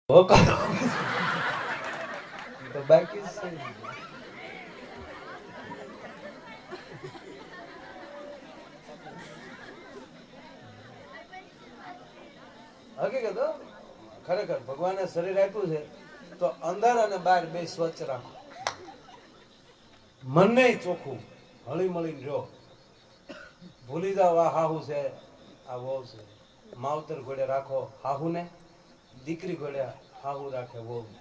તો બાકી હકીકત ખરેખર ભગવાને શરીર આપ્યું છે તો અંદર અને બહાર બે સ્વચ્છ રાખો, મનને ચોખ્ખું હળી મળીને રહ્યો. ભૂલી જાઓ આ હાહુ છે આ વહુ છે, માવતર ઘોડે રાખો હાહુ ને, દીકરી ઘોડે હાહુ રાખે વહુ ને.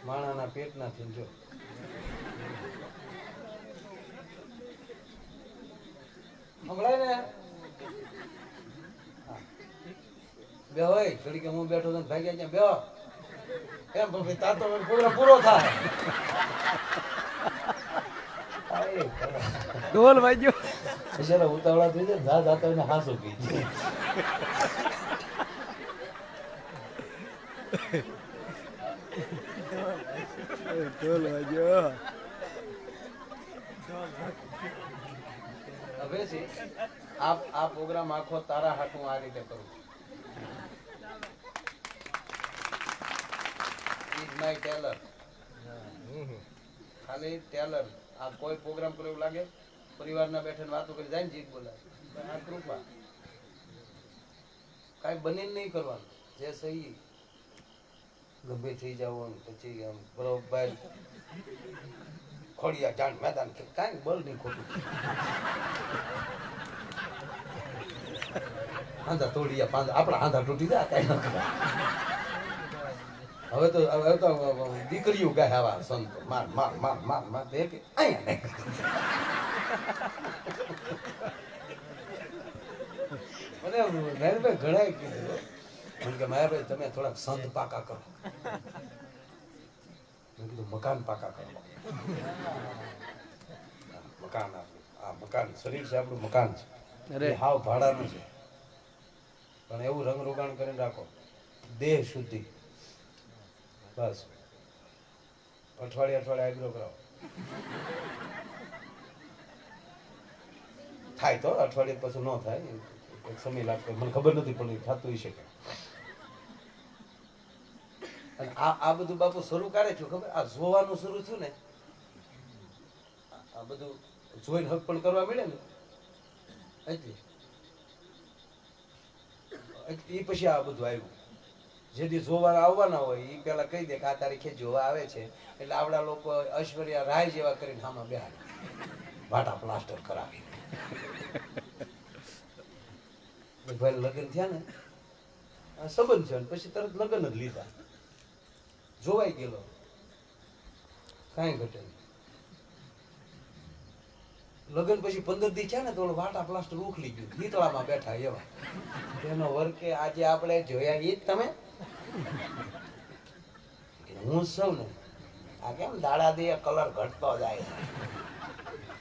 માણાના પેટ ના થી જો સંભળાય ને બે હોય ઘડી કે હું બેઠો છું ભાગ્યા ક્યાં બે એમ ભાઈ તાર તો પ્રોગ્રામ પૂરો થાય. ઢોલ વાગ્યો બિચારા ઉતાવળા થઈ જાય જા જાતા એને હાસું કહી દે. ઢોલ વાગ્યો. હવે છે આ પ્રોગ્રામ આખો તારા હાથું આ રીતે કરું. ઇઝ માય ટેલર, ખાલી ટેલર. આ કોઈ પ્રોગ્રામ કરે એવું લાગે પરિવારના બેઠે વાતો કરી જાય ને જીત બોલાય, આ કૃપા કાંઈ બનીને નહીં કરવાનું. જે સહી ગમે થઈ જવાનું પછી આમ બરોબર ખોડિયા જાણ મેદાન કે કાંઈ બળ નહીં ખોટું. આંધા તોડિયા પાંદા આપણા આંધા તૂટી જાય કાંઈ ન કરાય. હવે તો દીકરીઓ ગાય આવા સંતો માર માર માર માર માર દે કે અહીંયા નહીં. મને નરેનભાઈ ઘણા કીધું મને કે માયાભાઈ તમે થોડાક સંત પાકા કરો. મેં કીધું મકાન પાકા કરો. મકાન આ મકાન શરીર છે આપણું મકાન છે, હાવ ભાડાનું છે, પણ એવું રંગ રોગાણ કરીને રાખો દેહ શુદ્ધિ. બસ અઠવાડિયે આગ્રો કરાવો થાય તો અઠવાડિયે પછી ન થાય, એક સમય લાગતો મને ખબર નથી પણ થતું શકે. અને આ બધું બાપુ શરૂ કરે છું ખબર, આ જોવાનું શરૂ થયું ને આ બધું જોઈને હક પણ કરવા મળે ને એટલે એ પછી આ બધું આવ્યું. જેથી જોવા આવવાના હોય એ પેલા કહી દે કે આ તારીખે જોવા આવે છે એટલે આવડા લોકો ઐશ્વર્યા રાય જેવા કરીને આમાં બેહાડે વાટા પ્લાસ્ટર કરાવી. ભાઈ લગ્ન થયા ને સંબંધ છે પછી તરત લગ્ન જ લીધા, જોવાઈ ગયેલો કાંઈ ઘટે નહીં. લગ્ન પછી 15 દી છે ને તો વાટા પ્લાસ્ટર ઉખલી ગયું, નીતળામાં બેઠા એવા. તેનો વર્કે આજે આપણે જોયા એ જ તમે હું સૌ ને આ કેમ દાડા દે કલર ઘટતો જાય.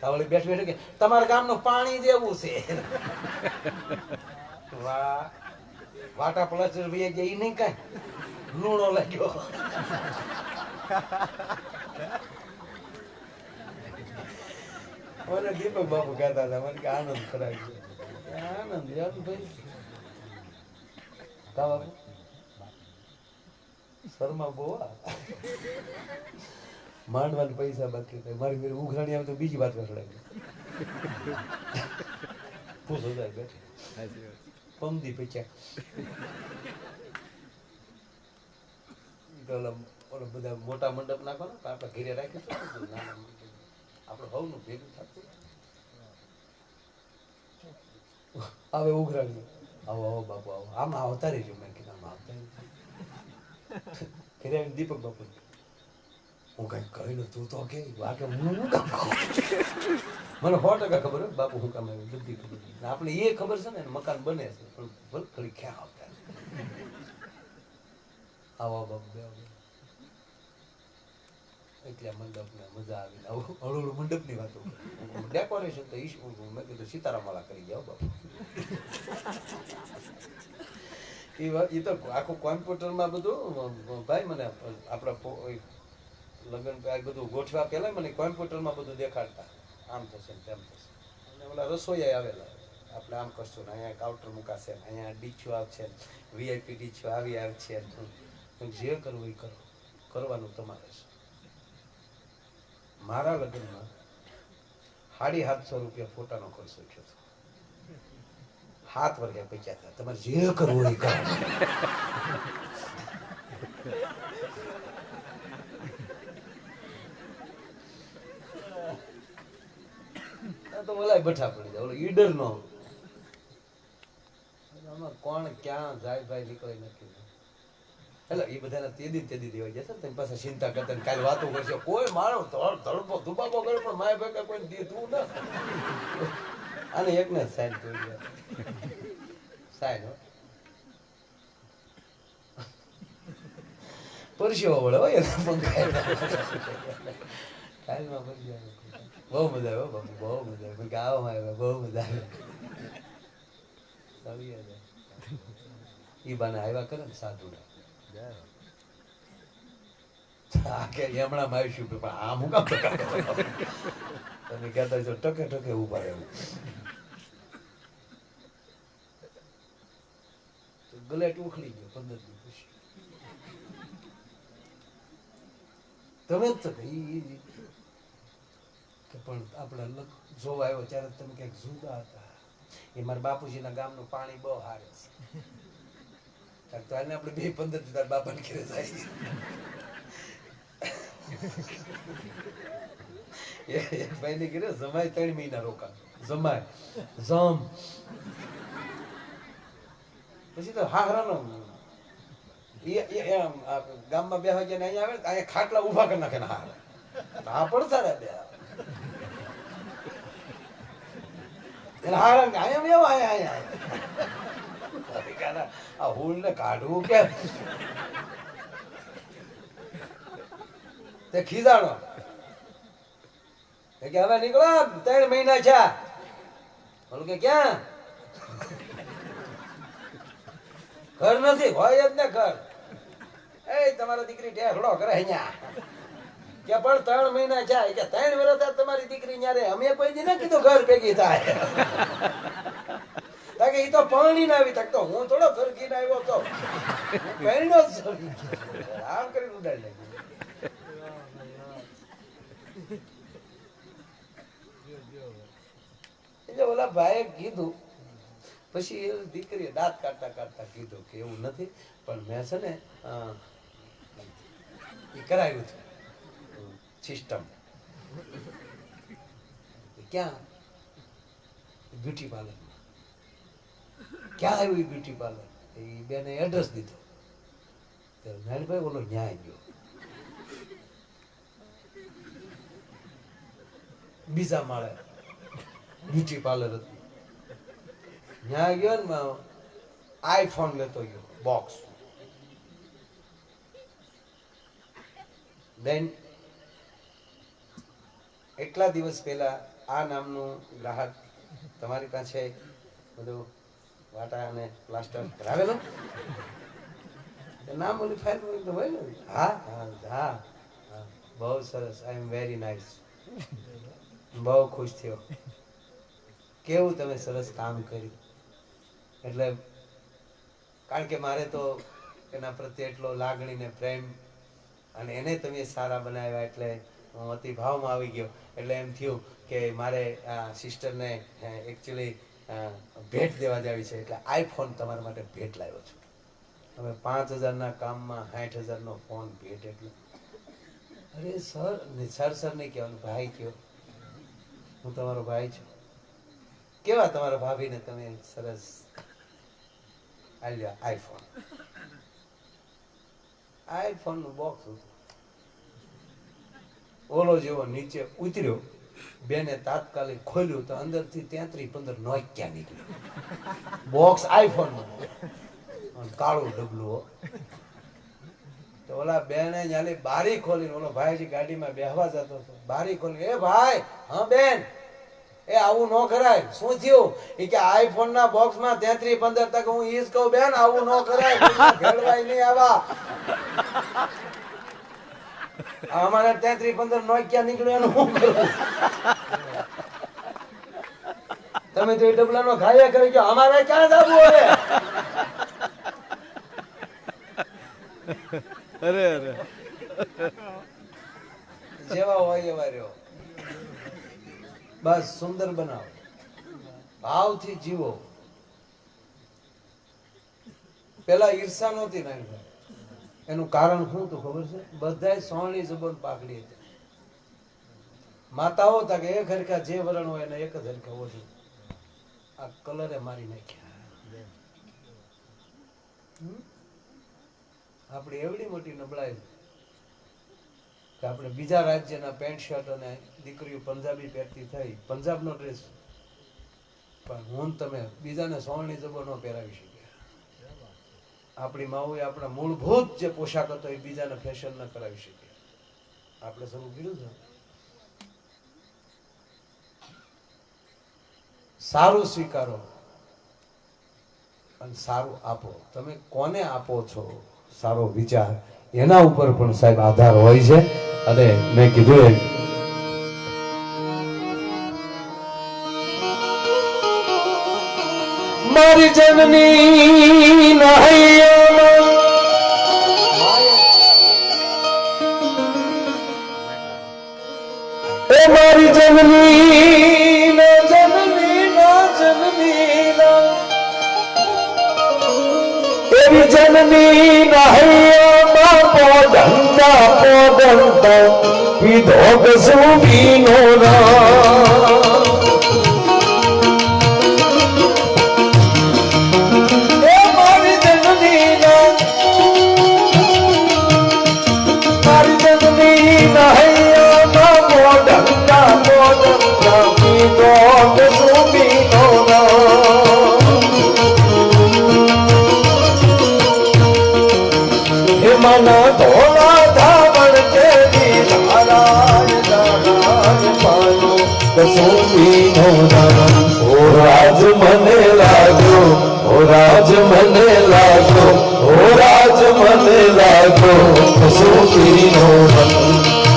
તાવળી બેઠ બેઠ કે તમારા ગામનું પાણી જેવું છે. વાહ વાટા પ્લાસ્ટર ભાઈ જાય નહીં કઈ લૂણો લાગ્યો. મને દીપક બાપુ કહેતા હતા મને કે આનંદ કરાવી આનંદ યાદ ભાઈ કા બાપુ શર્મા બહુ માંડવાના પૈસા બાકી થાય. મારી ઘરે ઉઘરાણી આવે તો બીજી વાત કરાવી પૂછો જાય બેઠી પમદી પૈસા બધા મોટા મંડપ નાખો ને આપણે ઘેરે રાખ્યું નાના આપણે હવનું ભેગું થતું હવે ઉઘરાણી આવો આવો બાપુ આવો આમાં આવતા રહીજો. મેં કીધું આમાં આવતા ઘરે આવીને દીપક બાપુ હું કઈ કહી તું તો કે વાકે હું કામ મને 100% ખબર હોય બાપુ હું કામ આવ્યું બધી ખબર. આપણે એ ખબર છે ને મકાન બને છે પણ વલખડી ક્યાં આવતા આવો બાપુ બે એટલે મંડપ ને મજા આવી. હળું મંડપ ની વાતો ડેકોરેશન તો ઈશ મેં કીધું સીતારામવાળા કરી જાઓ બાપુ. એ તો આખું કોમ્પ્યુટરમાં બધું ભાઈ મને આપણા લગ્ન બધું ગોઠવા પહેલા મને કોમ્પ્યુટરમાં બધું દેખાડતા આમ થશે ને તેમ થશે. અને ઓલા રસોઈયા આવેલા આપણે આમ કરશું ને અહીંયા કાઉન્ટર મુકાશે ને અહીંયા ડીચો આવશે ને વીઆઈપી ડીચો આવી આવશે ને જે કરવું એ કરો, કરવાનું તમારે છે. મારા લગ્નમાં 750 રૂપિયા ફોટાનો ખર્ચો થયો હતો. 7 વર્ષે પૈસા થયા. તમારે જે કરવું એ કરો. તો ઓલા બઠા પડી જાય, ઓલો ઈડર નો આમાં કોણ ક્યાં જાય ભાઈ નીકળે નથી. એટલે એ બધાને તેદી દેવાઈ જશે ને પાછા ચિંતા કરતા ને કાલે વાતો કરશે. કોઈ મારો ધડપો ધુબાબો કરે પણ માય ભેગા કોઈ દીધું ના. આને એકને સાઈન કરી દે, સાઈન હો પરસ્યો વળે હોય ને પંખા કાલમાં પડી જાય. બહુ મજા આવે બાપુ, બહુ મજા આવે. ગાવામાં આવે બહુ મજા આવે. ઈ બાને આવ્યા કરે ને સાધુ હમણાં મારીશું પણ આમ હું કામ તમે કહેતા છો ટકે ટકે ઉભા રહેવું. ગલેટ ઉખડી ગયો 15 દી પછી. તમે જ તો કે પણ આપણે જોવા આવ્યો ત્યારે તમે ક્યાંક જુદા હતા. એ મારા બાપુજીના ગામનું પાણી બહુ હારે છે. તો આને આપણે 2-15 દી તારા બાપાને ઘરે જાય. એક ભાઈને ઘરે જમાય 3 મહિના રોકા. જમાય જમ પછી તો હાહરાનો ગામમાં બે વાગ્યા અહીંયા આવે અહીંયા ખાટલા ઉભા કરી નાખે ને હારા હા પડતા રે બે હારા આયા મેં આયા આ હુલ ને કાઢવું કેમ તે ખીજાણો કે હવે નીકળો 3 મહિના છે. બોલું કે ક્યાં ઘર નથી હોય જ ને ઘર. એ તમારી દીકરી ઢેખડો કરે અહીંયા કે પણ 3 મહિના છે કે 3 વર્ષ તમારી દીકરી ન્યારે અમે કોઈ દી ના કીધું ઘર ભેગી થાય. તાકે ઈ તો પાણી ના આવી તક તો હું થોડો ઘર ગીને આવ્યો તો પહેણો જ આમ કરી ઉડાડી નાખ્યું. એટલે ઓલા ભાઈએ કીધું પછી એ દીકરીએ દાંત કાઢતા કાઢતા કીધું કે એવું નથી પણ મેં છે ને એ કરાવ્યું છે સિસ્ટમ. ક્યાં બ્યુટી પાર્લર. ક્યાં આવ્યું એ બ્યુટી પાર્લર? એ બેને એડ્રેસ દીધો. નાનભાઈ બોલો ન્યાય ગયો. બીજા માળે બ્યુટી પાર્લર હતું. ત્યાં ગયો ને આઈફોન લેતો ગયો બોક્સ. દેન એટલા દિવસ પહેલા આ નામનું ગ્રાહક તમારી પાસે બધું વાટા અને પ્લાસ્ટર કરાવેલું નામ ઓલી ફાઇલ તો હોય ને. હા હા હા હા બહુ સરસ. આઈ એમ વેરી નાઇસ. બહુ ખુશ થયો. કેવું તમે સરસ કામ કર્યું. એટલે કારણ કે મારે તો એના પ્રત્યે એટલો લાગણી ને પ્રેમ અને એને તમે સારા બનાવ્યા એટલે હું અતિ ભાવમાં આવી ગયો. એટલે એમ થયું કે મારે આ સિસ્ટરને એકચ્યુઅલી ભેટ દેવા જાવી છે એટલે આઈફોન તમારા માટે ભેટ લાવ્યો છું. હવે 5000ના કામમાં 60,000નો ફોન ભેટ એટલે અરે સર સર નહીં કહેવાનું ભાઈ કયો. હું તમારો ભાઈ છું. કેવા તમારા ભાભીને તમે સરસ આલ્યા આઈફોન. આઈફોન નું બોક્સ ઓલો જેવો નીચે ઉતર્યો. બેને તાત્કાલિક ખોલ્યું તો અંદરથી 33-15 નોકિયા નીકળ્યું. બોક્સ આઈફોન નું કાળું ડબલું. તો ઓલા બેને જ્યાં બારી ખોલીને ઓલો ભાઈજી ગાડીમાં બેહવા જતો હતો. બારી ખોલી એ ભાઈ હા બેન એ આવું ન કરાય. શું થયું? એ કે આઈફોન ના બોક્સ માં 33-15 તક હું ઈજ કહું બેન આવું ન કરાય. ભેળવાય નહીં આવા. અમારે 33-15 નોકિયા નીકળ્યું એનું શું કરું? તમે તો એ ડબલાનો ખાયા કરી ગયો અમારે ક્યાં જવું હવે અરે અરે જેવા હોય એવા રહ્યો બસ સુંદર બનાવો ભાવથી જીવો પેલા ઈર્ષા નહોતી નાની એનું કારણ શું હતું ખબર છે બધાય સોળની જબન પાકડી હતી માતાઓ હતા કે એક હરખા જે વરણ હોય એને એક જ હરખા ઓછું આ કલરે મારી નાખ્યા આપણી એવડી મોટી નબળાઈ કે આપણે બીજા રાજ્યના પેન્ટ શર્ટ અને દીકરીઓ પંજાબી પહેરતી થઈ પંજાબનો ડ્રેસ પણ હું તમે બીજાને સોળની જબો ન પહેરાવી શક્યા આપણી માઓએ આપણા મૂળભૂત જે પોશાક હતો એ બીજાને ફેશન ન કરાવી શક્યા આપણે શરૂ કર્યું છે સારું સ્વીકારો અને સારું આપો તમે કોને આપો છો સારો વિચાર એના ઉપર પણ સાહેબ આધાર હોય છે અને મેં કીધું એમ મારી જનની એ મારી જનની એવી જનની નહૈયામાં પોદંતા પીધો કસુબીનો મારી જનની નહૈયામાં પોદંતા પીધો કસુબીનો મના ધોળા ધાવણ કેરી નારાયણ પાનો કસુંબીનો નામ ઓ રાજ મને લાગ્યો ઓ રાજ મને લાગ્યો ઓ રાજ મને લાગ્યો કસુંબીનો રંગ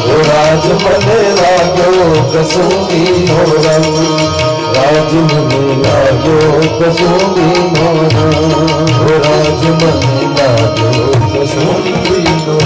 ઓ રાજ મને લાગ્યો કસુંબીનો રંગ રાજ મને લાગ્યો કસુંબીનો રંગ ઓ રાજ મને લાગ્યો કસુંબીનો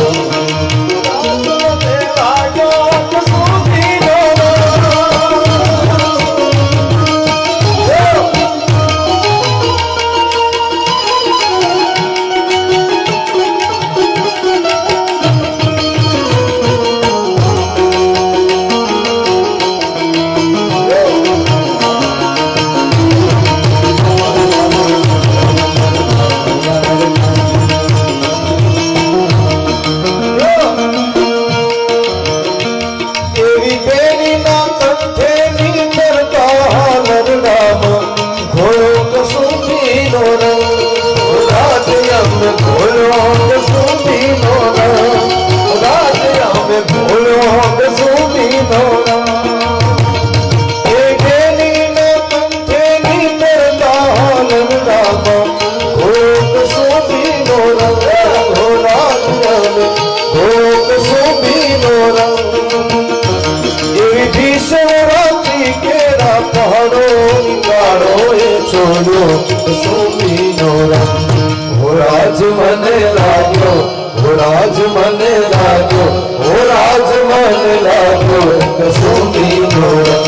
રાજ મને લાગ્યો ઓ રાજ મને લાગ્યો ઓ રાજ મને લાગ્યો કસુંબીનો રંગ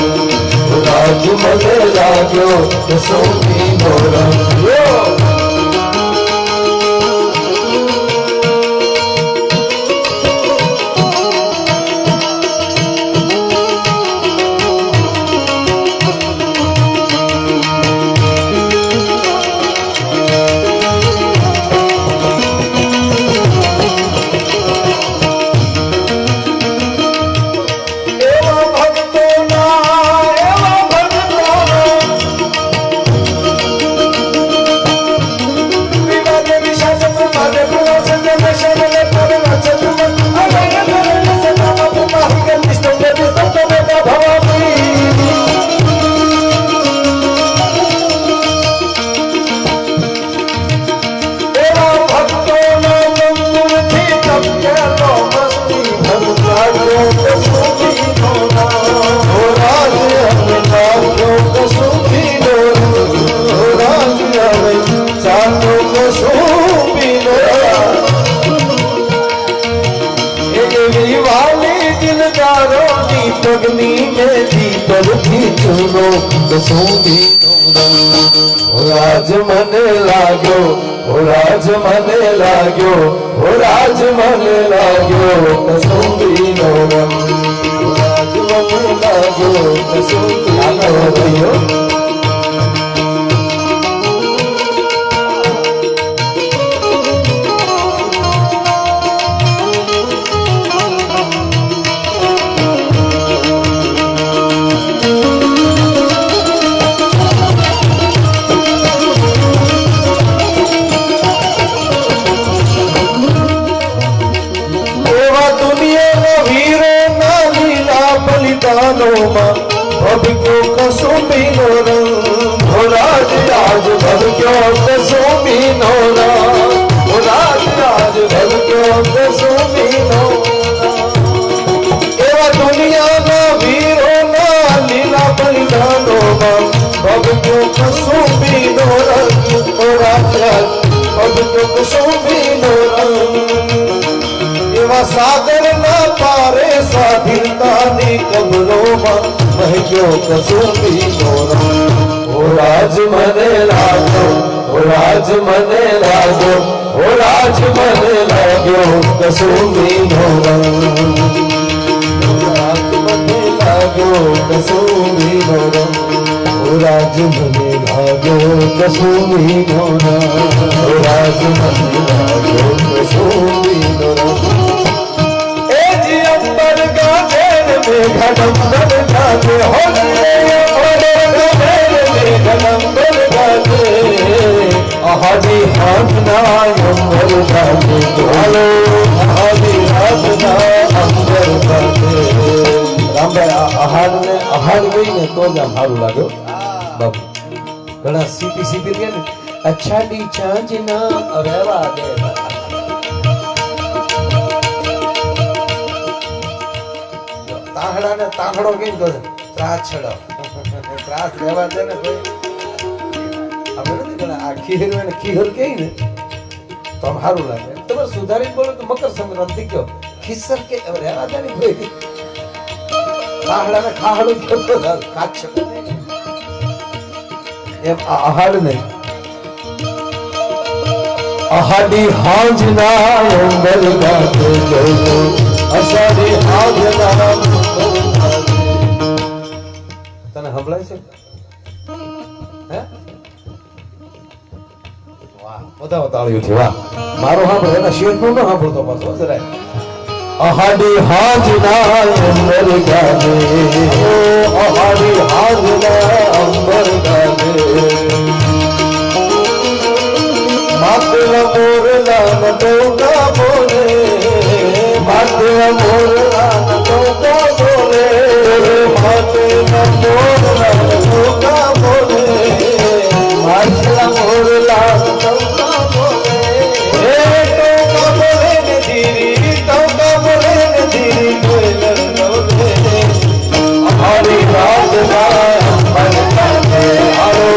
ઓ રાજ મને લાગ્યો કસુંબીનો રંગ અંબરથી ચૂનો કસુંબીનો રંગ ઓ રાજ મને લાગ્યો ઓ રાજ મને લાગ્યો ઓ રાજ મને લાગ્યો કસુંબીનો રંગ ઓ રાજ મને લાગ્યો કસુંબીનો રંગ ભબક્યો કસુંબીનો રંગ ઓ રાજ રાજ ભબક્યો કસુંબીનો રંગ ઓ રાજ રાજ ભબક્યો કસુંબીનો એવા દુનિયાના વીરોના લીલા બલિદાનોમાં ભબક્યો કસુંબીનો રંગ ઓ રાજ રાજ ભબક્યો કસુંબીનો રંગ એવા સાગરના પારે સ્વાધીનતાની કબરોમાં મહેક્યો કસુંબીનો રંગ ઓ રાજ મને લાગ્યો ઓ રાજ મને લાગ્યો ઓ રાજ મને લાગ્યો કસુંબીનો રંગ ઓ રાજ મને લાગ્યો કસુંબીનો રંગ ઓ રાજ મને લાગ્યો કસુંબીનો રંગ ઓ રાજ મને લાગ્યો કસુંબીનો રંગ घडम्बर गाते घडम्बर गाते अहादी हाथना अंबर गाते हालो अहादी हाथना अंबर गाते रामभाई आहार ने आहार गई ने तो જ સારું લાગ્યો બાપુ ઘણા સીધી સીધી કે ને અચ્છાડી ચાંચના રહેવા દે તાહડા ને તાહડો કેમ કહે ત્રાસ છડો ત્રાસ લેવા દે ને ભાઈ આપણે નથી ઘણા આ ખીર ને ખીર કે ને તો આમ સારું લાગે તમે સુધારી બોલો તો મકર સંક્રાંતિ કયો ખિસ્સર કે રહેવા દે ને ભાઈ તાહડા ને ખાહડો થતો કાચ છડો એમ આહાડ નહીં આહાડી હાજના અંબર ગાતે જોજો અષાઢી હાજના તને સંભળાય છે હે વાહ બધા તાળીઓ છે વાહ મારો સાંભળે એના શેઠનો ન સાંભળતો પાછો જરાય આહાડી હાજના અંબર ગાતે આહાડી હાજના અંબર ગાતે માતલા મોરલા ન ટોકા બોલે માતલા મોરલા ન ટોકા બોલે માતલા મોરલા ન ટોકા બોલે માતલા મોરલા ન ટોકા બોલે હે ટોકા બોલે ને ધીરી ટોકા બોલે ને ધીરી કોઈ લડોલે અમારી રાજના અંબર ગાતે આરો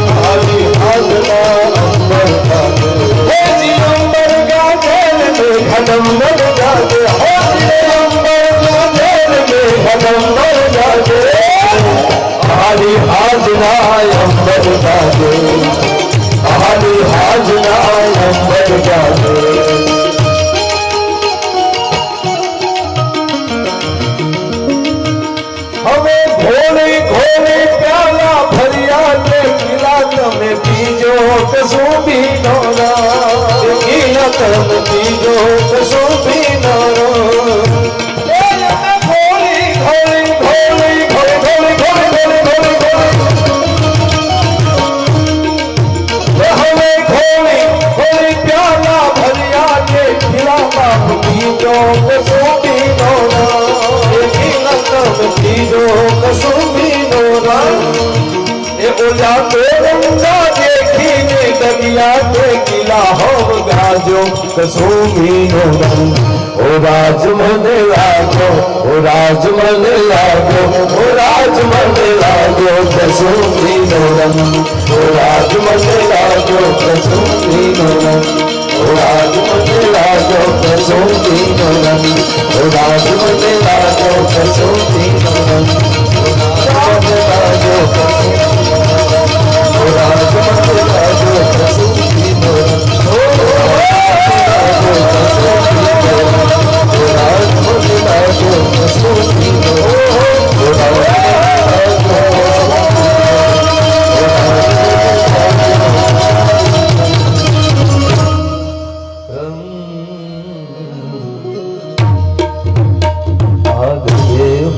અમારી રાજના અંબર ગાતે હે જી અંબર ગાતે ઘડમ્બર ગાતે હો અંબર ગાતે ઘડમ્બર ગાતે અમારી હાજના અંબર ગાતે અમારી હાજના અંબર ગાતે હવે ઘોડી ઘોડી પ્યાલા ભર્યા કે કિલા તમે પીજો કસુંબીનો રંગ કિલા તમે પીજો કસુંબીનો રંગ ઘોડી ઘોડી ઘોડી ઘોડી ઘોડી ઘોડી હવે ઘોડી ઘોડી પ્યાલા ભર્યા કે કિલા બાપ પીજો કસુંબીનો રંગ કિલા તમે પીજો કસુંબીનો રંગ એ ઓલા તોરંગા દેખીને દરિયા કે કિલા હો ગાજો કસુંબીનો રંગ ઓ રાજ મને લાગ્યો ઓ રાજ મને લાગ્યો ઓ રાજ મને લાગ્યો કસુંબીનો રંગ ઓ રાજ મને લાગ્યો કસુંબીનો રંગ ઓ રાજ મને લાગ્યો કસુંબીનો રંગ ઓ રાજ મને લાગ્યો કસુંબીનો રંગ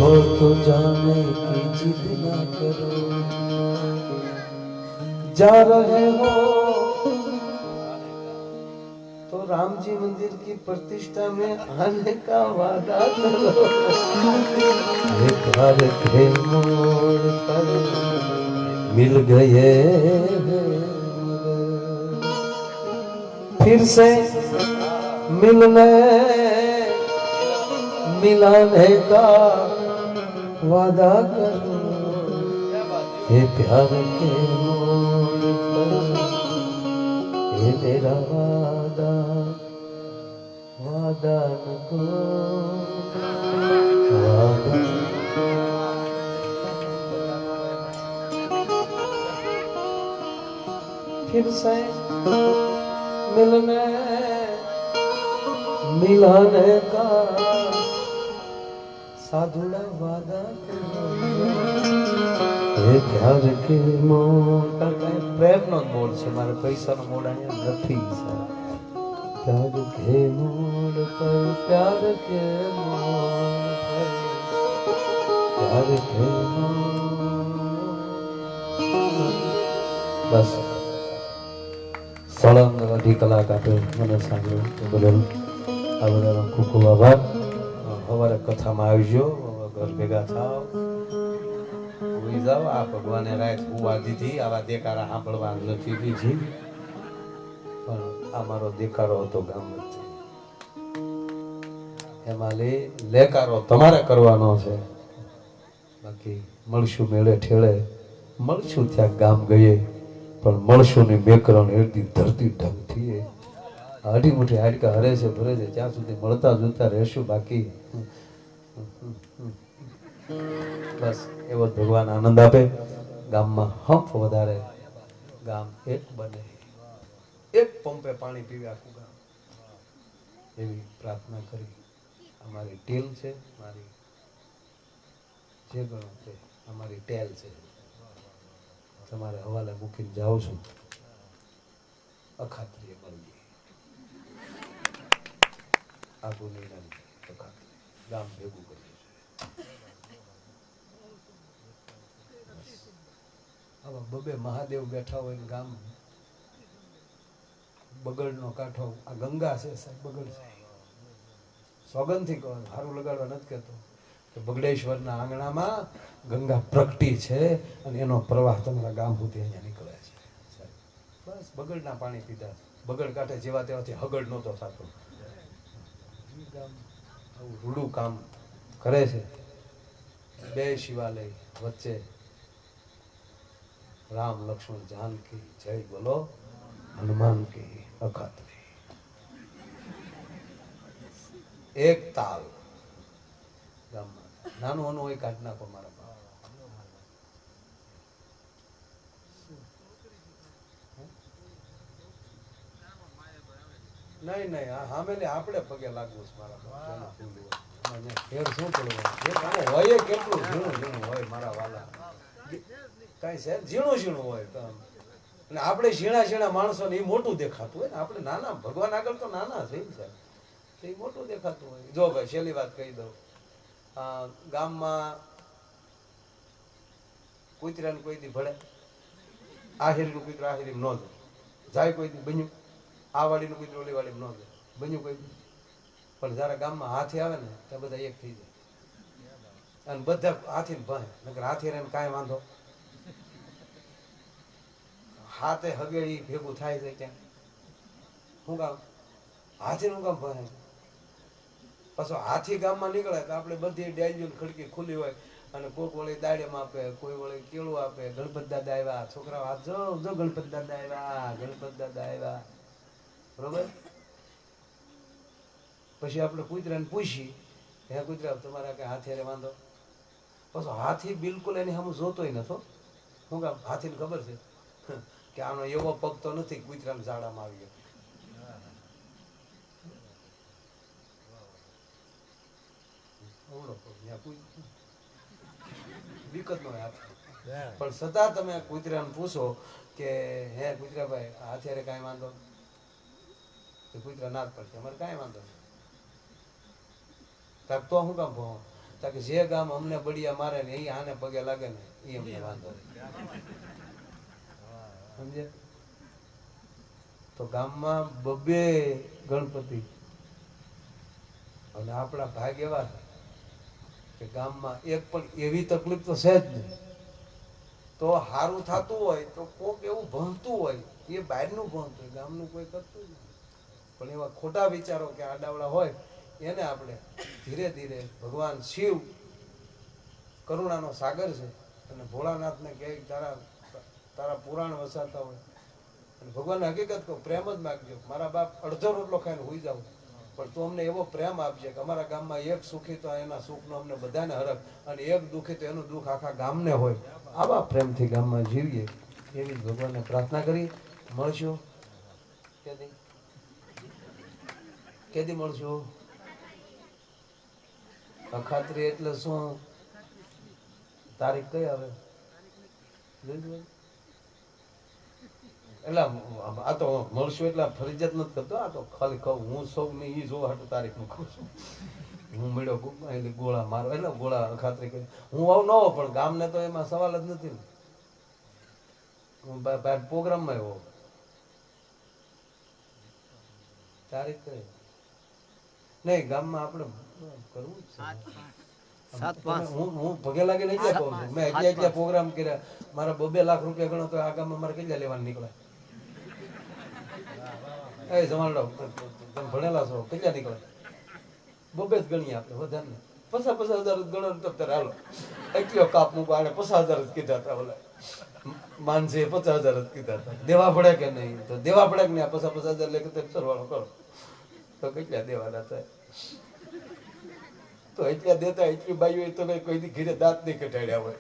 हो तो जाने की जिद ना करो, जा रहे हो तो राम जी मंदिर की प्रतिष्ठा में आने का वादा करो। एक बार के मोड़ पर मिल गए हैं मगर, फिर से मिलने मिलाने का वादा करो। ये प्यार के मोड़ पर ये मेरा वादा, वादा न को वादा। फिर से मिलने मिलाने का साधुड़ा वादा करो। એ પ્યાર કે મોડ પ્રેમનો મોડ છે, મારે પૈસાનો મોડ અહીંયા નથી સર. પ્યાર કે મોડ પર પ્યાર કે મોડ પર પ્યાર કે મોડ. બસ સળંગ અઢી કલાક આપે મને સાંભળ્યું તો બદલ આ બધાનો ખૂબ ખૂબ આભાર. સવારે કથામાં આવજો, ઘર ભેગા થાવ, સુઈ જાઓ. આ ભગવાને રાત હોવા દીધી, આવા દેકારા સાંભળવા નથી દીધી, પણ આ મારો દેકારો હતો ગામ વચ્ચે. એમાં લેકારો તમારે કરવાનો છે. બાકી મળશું મેળે ઠેળે, મળશું ત્યાં ગામ ગયે, પણ મળશું ની બેકરણ હેરતી ધરતી ઢંગથી. અઢી મુઠી હાડકા હરે છે ભરે છે, ત્યાં સુધી મળતા જોતા રહેશું. બાકી બસ એવો જ ભગવાન આનંદ આપે, ગામમાં હંફ વધારે, ગામ એક બને, એક પંપે પાણી પીવે આખું ગામ, એવી પ્રાર્થના કરી. અમારી ટેલ છે, મારી જે ગણો તે અમારી ટેલ છે, તમારે હવાલે મૂકીને જાઉં છું. અખાત્રીએ મળીએ, આગું નહીં અખાત્રી ગામ ભેગું કરીએ. આવા બબે મહાદેવ બેઠા હોય ગામ, બગડનો કાંઠો, આ ગંગા છે સાહેબ, બગડ છે. સોગંદથી કહો, સારું લગાડવા નથી કહેતો, કે બગડેશ્વરના આંગણામાં ગંગા પ્રગટી છે અને એનો પ્રવાહ તમારા ગામ સુધી અહીંયા નીકળે છે સાહેબ. બસ બગડના પાણી પીધા, બગડ કાંઠે જેવા તેવાથી હગડ નહોતો થતો. ગામ આવું રૂડું કામ કરે છે. બે શિવાલય વચ્ચે રામ લક્ષ્મણ જાનકી જય બોલો હનુમાન કી અખાત્રી. એક તાલ ગામમાં નાનું નાનું હોય, કાઢ નાખો મારા બાપ. નહીં નહીં, સામેલે આપણે પગે લાગવું છે મારા બાપ. ફેર શું પડવાનું હોય, કેટલું ઝીણું ઝીણું હોય મારા વાલા, કઈ છે ઝીણું ઝીણું હોય કામ. અને આપણે ઝીણા ઝીણા માણસો ને એ મોટું દેખાતું હોય ને, આપણે નાના ભગવાન આગળ તો નાના છે એ મોટું દેખાતું હોય. જો ભાઈ છેલ્લી વાત કહી દઉં, ગામમાં કૂતરાને કોઈ દી ભળે, આહિરનું કૂતરું આહિરી ન જાય, કોઈ દી બન્યું, આ વાડીનું કૂતરું ઓલી વાડી ન જાય, બન્યું કોઈ દી. પણ જયારે ગામમાં હાથી આવે ને ત્યાં બધા એક થઈ જાય અને બધા હાથીને ભાય, નકર હાથી રહીને કાંઈ વાંધો. હાથે હગે એ ભેગું થાય છે ક્યાં, શું કામ હાથી નું કામ ભાય. પાછો હાથી ગામમાં નીકળે તો આપણે બધી ડાયરીઓ ખડકી ખુલ્લી હોય અને કોઈક વળી દાડેમાં આપે, કોઈ વળી કેળું આપે. ગણપત દાદા આવ્યા, છોકરાઓ હાથ જો જો ગણપત દાદા આવ્યા, ગણપત દાદા આવ્યા, બરોબર. પછી આપણે કૂતરાને પૂછી, હે કૂતરા તમારા કઈ હાથી વાંધો? પાછો હાથી બિલકુલ એની સામે જોતોય નતો. શું કામ હાથીને ખબર છે કે આનો એવો પગ તો નથી કૂતરાને ઝાડામાં આવી ગયો. વિકત નો હાથ, પણ છતાં તમે કૂતરાને પૂછો કે હે કૂતરાભાઈ હાથિયારે કાંઈ વાંધો? કૂતરા ના જ પડશે, અમારે કાંઈ વાંધો નહીં. તો શું કામ ભો તાકે જે ગામ અમને બળિયા મારે ને એ આને પગે લાગે ને એ અમને વાંધો નહીં. સમજે? તો ગામમાં બબે ગણપતિ અને આપણા ભાગ એવા છે કે ગામમાં એક પણ એવી તકલીફ તો છે જ નહીં. તો સારું થતું હોય તો કોક એવું ભણતું હોય એ બહારનું ભણતું હોય, ગામનું કોઈ કરતું નહીં. પણ એવા ખોટા વિચારો કે આડાવડા હોય એને આપણે ધીરે ધીરે ભગવાન શિવ કરુણાનો સાગર છે અને ભોળાનાથને કહે તારા તારા પુરાણ વસાતા હોય અને ભગવાનને હકીકત કહો પ્રેમ જ માગજો. મારા બાપ અડધો રોટલો ખાઈને હોઈ જાવ પણ તું અમને એવો પ્રેમ આપજે કે અમારા ગામમાં એક સુખી તો એના સુખનો અમને બધાને હરખ અને એક દુઃખી તો એનું દુઃખ આખા ગામને હોય. આવા પ્રેમથી ગામમાં જીવીએ એવી જ ભગવાનને પ્રાર્થના કરી. મળશું કેદી મળશું? અખાત્રી એટલે શું? તારીખ કઈ આવે? એટલે આ તો મળશું એટલે ફરજિયાત નથી કરતો. આ તો ખાલી કહું હું સૌ ને એ જોવા હાટું તારીખ નું કહું છું. હું મળ્યો એટલે ગોળા મારો એટલે ગોળા અખાત્રી કરી હું આવું ન હોઉં પણ ગામને તો એમાં સવાલ જ નથી ને. હું પ્રોગ્રામમાં આવ્યો. તારીખ કઈ નહીં ગામમાં આપણે કરવું જ છે. હું પગે લાગે નહીં કહું છું. મેં એટલા પ્રોગ્રામ કર્યા મારા 2 લાખ રૂપિયા ગણો તો આ ગામમાં મારે કેટલા લેવાનું નીકળે? એ જમાડો તમે ભણેલા છો કેટલા નીકળે? 2 જ ગણીએ આપણે વધારે 50,000 ગણો તો તારે હાલો એટલો કાપ મૂકો. આને 50,000 જ કીધા હતા. ઓલા માનસે 50,000 જ કીધા હતા. દેવા પડે કે નહીં? તો દેવા પડે કે નહીં? આ 50,000 લે કે સરવાળો કરો તો કેટલા દેવાના થાય? તો એટલા દેતા એટલી બાઈઓ તો કોઈ ઘીરે દાંત નહીં કઢાડ્યા હોય.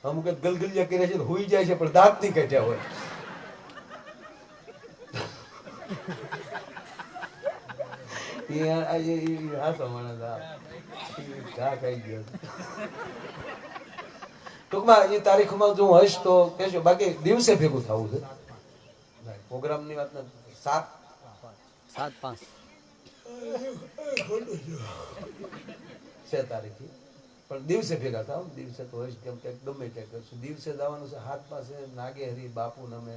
અમુક ગલગલિયા કર્યા છે હોઈ જાય છે પણ દાંત નહીં કાઢ્યા હોય. ટૂંકમાં એ તારીખમાં જો હશ તો કહેજો. બાકી દિવસે ભેગું થવું છે. પ્રોગ્રામ ની વાત નથી. 7/5 છે તારીખ પણ દિવસે ભેગા થાવ. દિવસે તો હોય કેમ કે ગમે ત્યાં કરશું. દિવસે જવાનું છે. 7 પાસે નાગેહરી બાપુ નમે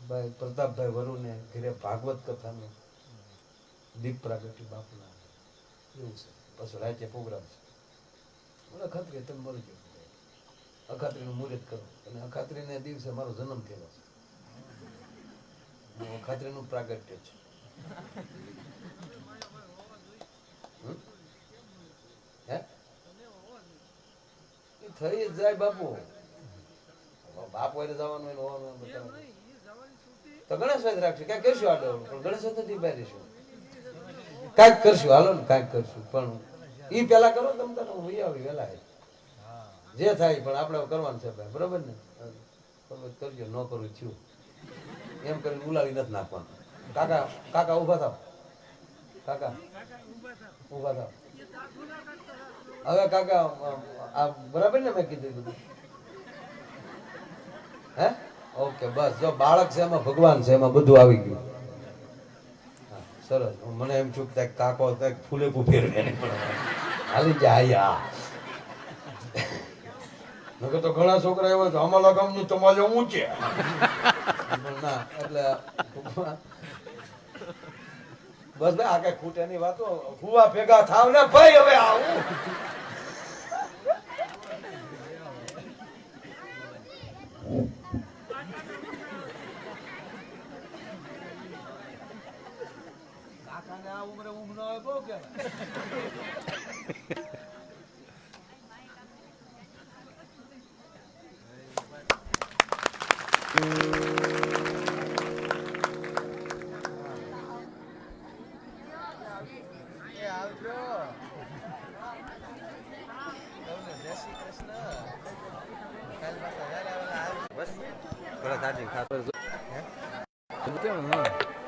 ભાઈ પ્રતાપભાઈ વરુને ઘરે ભાગવત કથાનું દીપ પ્રાગટ્ય બાપુના એવું છે. પછી રાતે પ્રોગ્રામ છે. અખાત્રી તમે મળજો. અખાત્રીનું મુહૂર્ત કરો અને અખાત્રીને દિવસે મારો જન્મ થયેલો છે. અખાત્રીનું પ્રાગટ્ય છે. થઈ જ જાય બાપુ. બાપ હોય જવાનું તો ગણેશ રાખશું ક્યાંક કરશું. આડો પણ ગણેશ નથી બહાર રહીશું. કાંઈક કરશું. હાલો ને કાંઈક કરશું પણ ઈ પેલા કરો. તમે તને હું આવી વેલા જે થાય પણ આપણે કરવાનું છે ભાઈ. બરોબર ને? કરજો. ન કરવું થયું એમ કરીને ઉલાળી નથી નાખવાનું. કાકા કાકા ઉભા થાવ. કાકા ઉભા થાવ. હવે કાકા આ બરાબર ને મેં કીધું બધું? હે ઓકે બસ. જો બાળક છે એમાં ભગવાન છે એમાં બધું આવી ગયું. સરસ. મને એમ છું કે કાકો ફૂલે ફેરવે હાલી જાય. નકર તો ઘણા છોકરા એવા છે અમારા ગામની તમારે ઊંચે ના એટલે બસ ભાઈ આ કઈ ખૂટેની વાતો. હુવા ભેગા થાવ ને ભાઈ. હવે આવું કાકાને આ ઉમરે ઊંઘ ન હોય બહુ કે કેમ